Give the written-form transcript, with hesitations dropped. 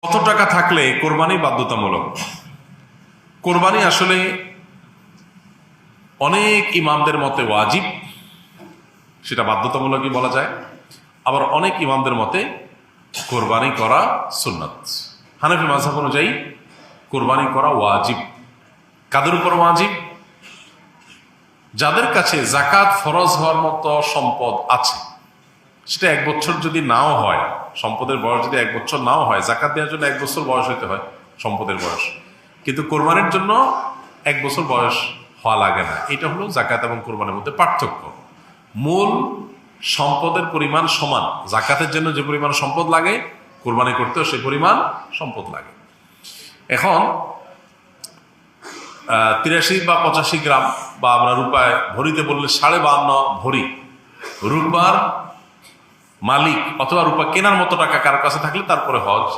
কত টাকা থাকলে কোরবানি বাধ্যতামূলক? কোরবানি আসলে অনেক ইমামদের মতে ওয়াজিব, সেটা বাধ্যতামূলকই বলা যায়। আবার অনেক ইমামদের মতে কোরবানি করা সুন্নাত। হানাফি মাযহাব অনুযায়ী কোরবানি করা ওয়াজিব। কাদের উপর ওয়াজিব? যাদের কাছে যাকাত ফরজ হওয়ার মতো সম্পদ আছে, সেটা 1 বছর যদি নাও হয়, সম্পদের বয়স যদি 1 বছর নাও হয়, যাকাত দেওয়ার জন্য 1 বছর বয়স হতে হয় সম্পদের বয়স, কিন্তু কোরবানির জন্য 1 বছর বয়স হওয়া লাগে না। এটা হলো যাকাত এবং কোরবানির মধ্যে পার্থক্য। মূল সম্পদের পরিমাণ সমান। যাকাতের জন্য যে পরিমাণ সম্পদ লাগে, কোরবানি করতেও সে পরিমাণ সম্পদ লাগে। এখন 83 বা 85 গ্রাম, বা আমরা রূপায় ভরিতে বললে 52.5 ভরি রূপার মালিক অথবা রূপা কেনার মতো টাকা কারো কাছে থাকলে তারপরে হজ